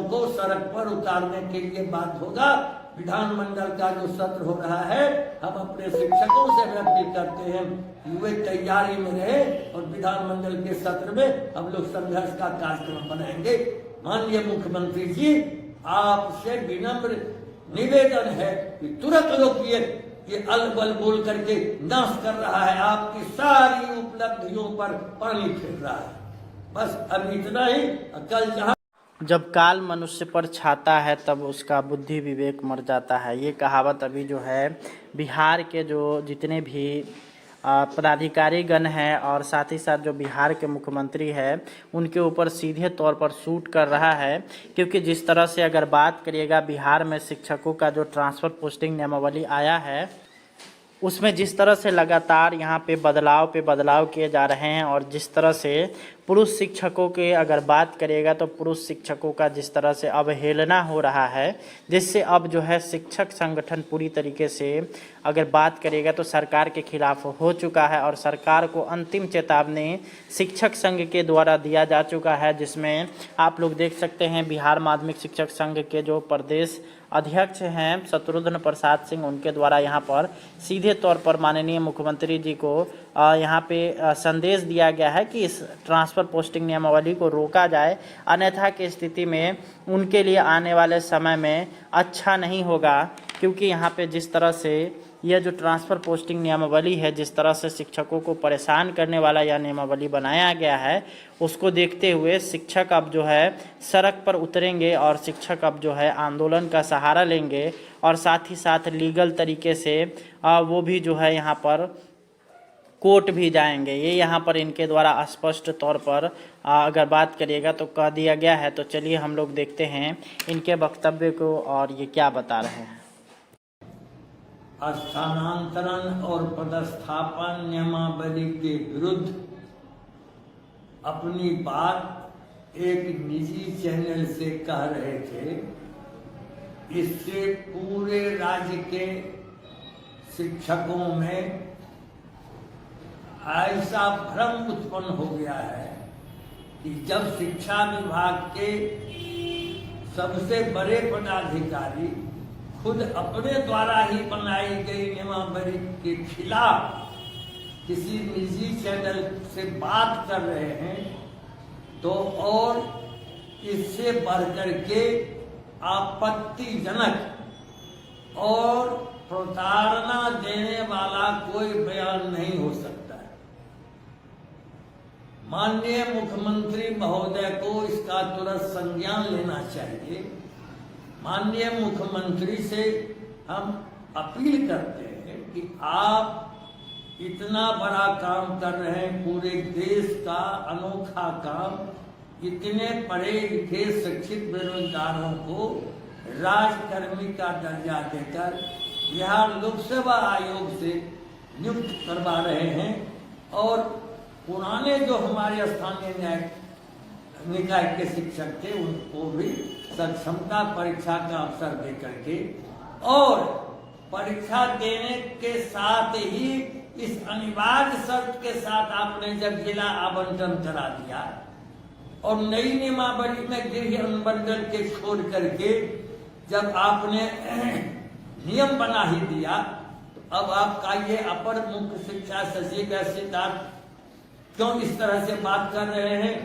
को सड़क पर उतारने के लिए बाध्य होगा। विधानमंडल का जो सत्र हो रहा है, हम अपने शिक्षकों से भी अपील करते हैं कि वे तैयारी में रहे और विधानमंडल के सत्र में हम लोग संघर्ष का कार्यक्रम बनाएंगे। माननीय मुख्यमंत्री जी, आपसे विनम्र निवेदन है कि तुरंत रोकिए, ये अलबल बोल करके नाश कर रहा है, आपकी सारी उपलब्धियों पर पानी फेर रहा है। बस अब इतना ही। कल जहां जब काल मनुष्य पर छाता है तब उसका बुद्धि विवेक मर जाता है, ये कहावत अभी जो है बिहार के जो जितने भी पदाधिकारी गण हैं और साथ ही साथ जो बिहार के मुख्यमंत्री हैं उनके ऊपर सीधे तौर पर सूट कर रहा है। क्योंकि जिस तरह से अगर बात करिएगा बिहार में शिक्षकों का जो ट्रांसफ़र पोस्टिंग नियमावली आया है, उसमें जिस तरह से लगातार यहाँ पे बदलाव किए जा रहे हैं और जिस तरह से पुरुष शिक्षकों के अगर बात करिएगा तो पुरुष शिक्षकों का जिस तरह से अवहेलना हो रहा है, जिससे अब जो है शिक्षक संगठन पूरी तरीके से अगर बात करिएगा तो सरकार के खिलाफ हो चुका है और सरकार को अंतिम चेतावनी शिक्षक संघ के द्वारा दिया जा चुका है। जिसमें आप लोग देख सकते हैं बिहार माध्यमिक शिक्षक संघ के जो प्रदेश अध्यक्ष हैं शत्रुघ्न प्रसाद सिंह, उनके द्वारा यहाँ पर सीधे तौर पर माननीय मुख्यमंत्री जी को यहाँ पे संदेश दिया गया है कि इस ट्रांसफ़र पोस्टिंग नियमावली को रोका जाए, अन्यथा की स्थिति में उनके लिए आने वाले समय में अच्छा नहीं होगा। क्योंकि यहाँ पे जिस तरह से यह जो ट्रांसफ़र पोस्टिंग नियमावली है, जिस तरह से शिक्षकों को परेशान करने वाला यह नियमावली बनाया गया है, उसको देखते हुए शिक्षक अब जो है सड़क पर उतरेंगे और शिक्षक अब जो है आंदोलन का सहारा लेंगे और साथ ही साथ लीगल तरीके से वो भी जो है यहाँ पर कोर्ट भी जाएंगे। ये यहाँ पर इनके द्वारा स्पष्ट तौर पर अगर बात करिएगा तो कह दिया गया है। तो चलिए हम लोग देखते हैं इनके वक्तव्य को और ये क्या बता रहे हैं। स्थानांतरण और पदस्थापन नियमावली के विरुद्ध अपनी बात एक निजी चैनल से कह रहे थे। इससे पूरे राज्य के शिक्षकों में ऐसा भ्रम उत्पन्न हो गया है कि जब शिक्षा विभाग के सबसे बड़े पदाधिकारी खुद अपने द्वारा ही बनाई गई नियमावली के खिलाफ किसी निजी चैनल से बात कर रहे हैं, तो और इससे बढ़कर के आपत्तिजनक और प्रताड़ना देने वाला कोई बयान नहीं हो सकता है। माननीय मुख्यमंत्री महोदय को इसका तुरंत संज्ञान लेना चाहिए। माननीय मुख्यमंत्री से हम अपील करते हैं कि आप इतना बड़ा काम कर रहे हैं, पूरे देश का अनोखा काम, इतने पढ़े लिखे शिक्षित बेरोजगारों को राजकर्मी का दर्जा देकर बिहार लोक सेवा आयोग से नियुक्त करवा रहे हैं और पुराने जो हमारे स्थानीय न्याय निकाय के शिक्षक थे उनको भी सक्षमता परीक्षा का अवसर दे करके और परीक्षा देने के साथ ही इस अनिवार्य शर्त के साथ आपने जब जिला आवंटन करा दिया और नई नियमावली में गृह अनुमंडल के छोड़ करके जब आपने नियम बना ही दिया, तो अब आपका ये अपर मुख्य शिक्षा सचिव सिद्धार्थ क्यों इस तरह से बात कर रहे हैं?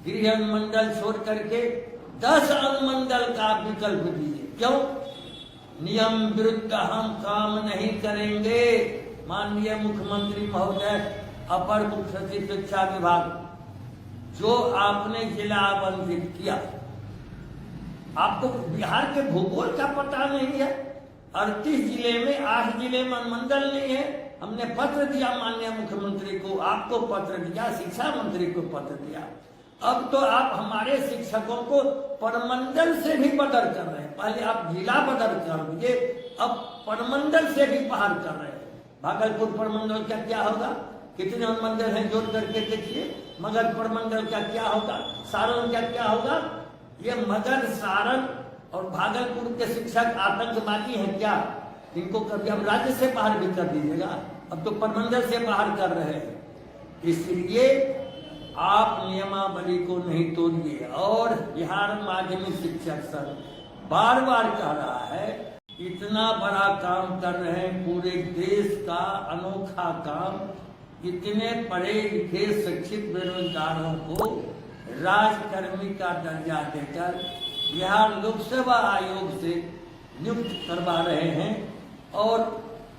गृह अनुमंडल छोड़ करके 10 अनुमंडल का विकल्प दीजिए। क्यों? नियम विरुद्ध हम काम नहीं करेंगे। माननीय मुख्यमंत्री महोदय, अपर मुख्य सचिव शिक्षा विभाग, जो आपने जिला आवंटित किया, आपको बिहार के भूगोल का पता नहीं है। 38 जिले में 8 जिले में अनुमंडल नहीं है। हमने पत्र दिया माननीय मुख्यमंत्री को, आपको पत्र दिया, शिक्षा मंत्री को पत्र दिया। अब तो आप हमारे शिक्षकों को परमंडल से भी बदर कर रहे हैं। पहले आप जिला बदर कर दिए, अब परमंडल से भी बाहर कर रहे हैं। भागलपुर परमंडल का क्या होगा? कितने अनुमंडल हैं जोड़ करके देखिए। मगध परमंडल का क्या होगा? सारण का क्या होगा? ये मगध, सारण और भागलपुर के शिक्षक आतंकवादी हैं क्या? इनको कभी अब राज्य से बाहर भी कर दीजिएगा। अब तो परमंडल से बाहर कर रहे हैं। इसलिए आप नियमावली को नहीं तोड़िए। और बिहार माध्यमिक शिक्षक संघ बार बार कह रहा है, इतना बड़ा काम कर रहे हैं, पूरे देश का अनोखा काम, इतने पढ़े लिखे शिक्षित बेरोजगारों को राजकर्मी का दर्जा देकर बिहार लोक सेवा आयोग से नियुक्त करवा रहे हैं। और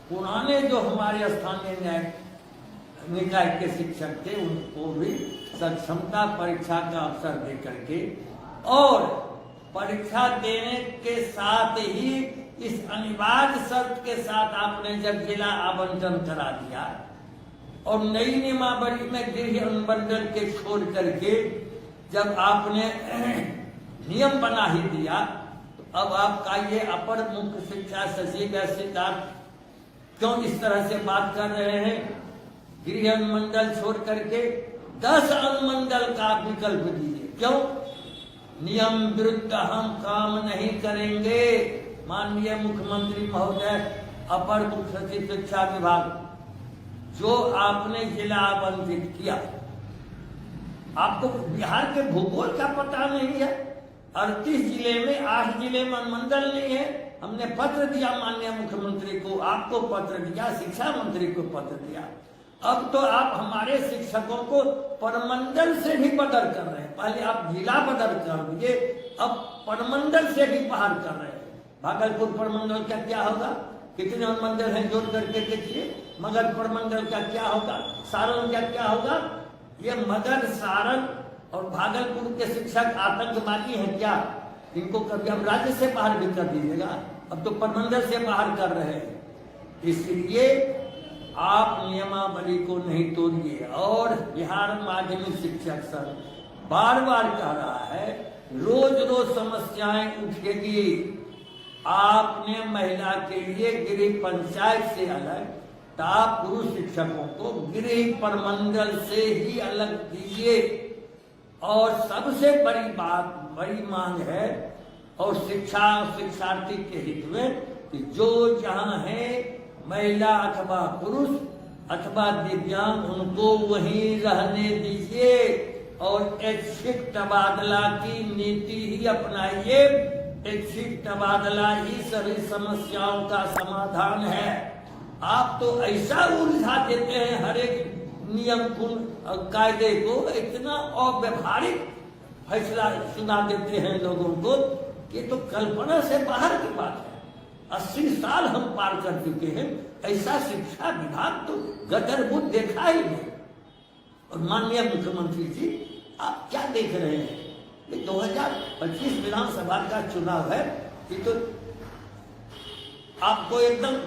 पुराने जो हमारे स्थानीय न्याय निकाय के शिक्षक थे उनको भी सक्षमता परीक्षा का अवसर दे करके और परीक्षा देने के साथ ही इस अनिवार्य शर्त के साथ आपने जब जिला आवंटन करा दिया और नई नियमावली में गृह अनुमंडल के छोड़ करके जब आपने नियम बना ही दिया, तो अब आपका ये अपर मुख्य शिक्षा सचिव या सिद्धार्थ क्यों इस तरह से बात कर रहे हैं? गृह अनुमंडल छोड़ करके 10 अनुमंडल का विकल्प दीजिए। क्यों? नियम विरुद्ध हम काम नहीं करेंगे। माननीय मुख्यमंत्री महोदय, अपर मुख्य सचिव शिक्षा विभाग, जो आपने जिला आवंटित किया, आपको बिहार के भूगोल का पता नहीं है। 38 जिले में 8 जिले में अनुमंडल नहीं है। हमने पत्र दिया माननीय मुख्यमंत्री को, आपको पत्र दिया, शिक्षा मंत्री को पत्र दिया। अब तो आप हमारे शिक्षकों को परमंडल से भी बदर कर रहे हैं। पहले आप जिला बदर कर दिए, अब परमंडल से भी बाहर कर रहे हैं। भागलपुर परमंडल का क्या होगा? कितने अनुमंडल हैं जोड़ करके देखिए। मगध परमंडल का क्या होगा? सारण का क्या होगा? ये मगध, सारण और भागलपुर के शिक्षक आतंकवादी हैं क्या? इनको कभी हम राज्य से बाहर भी कर दीजिएगा, अब तो परमंडल से बाहर कर रहे हैं। इसलिए आप नियमावली को नहीं तोड़िए। और बिहार माध्यमिक शिक्षक संघ बार बार कह रहा है, रोज रोज समस्याएं उठेगी। आपने महिला के लिए गृह पंचायत से अलग, आप पुरुष शिक्षकों को गृह परमंडल से ही अलग दीजिए। और सबसे बड़ी मांग है और शिक्षार्थी के हित में कि जो जहां है महिला अथवा पुरुष अथवा दिव्यांग, उनको वहीं रहने दीजिए और ऐच्छिक तबादला की नीति ही अपनाइए। ऐच्छिक तबादला ही सभी समस्याओं का समाधान है। आप तो ऐसा उलझा देते हैं हर एक नियम कायदे को, इतना अव्यवहारिक फैसला सुना देते हैं लोगों को, ये तो कल्पना से बाहर की बात है। 80 साल हम पार कर चुके हैं, ऐसा शिक्षा विभाग तो गदरबुद देखा ही नहीं। और माननीय मुख्यमंत्री जी, आप क्या देख रहे हैं? ये 2025 विधानसभा का चुनाव है, ये तो आपको एकदम,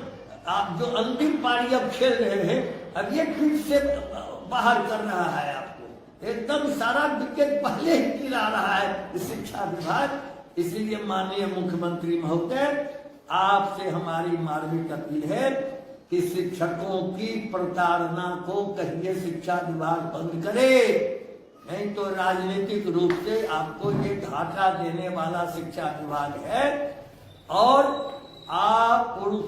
आप जो अंतिम पारी अब खेल रहे हैं, अब ये फिर से बाहर कर रहा है आपको, एकदम सारा विकेट पहले ही गिरा रहा है शिक्षा विभाग। इसीलिए माननीय मुख्यमंत्री महोदय, आपसे हमारी मार्मिक अपील है कि शिक्षकों की प्रताड़ना को कहिए शिक्षा विभाग बंद करे, नहीं तो राजनीतिक रूप से आपको ये घाटा देने वाला शिक्षा विभाग है। और आप पुरुष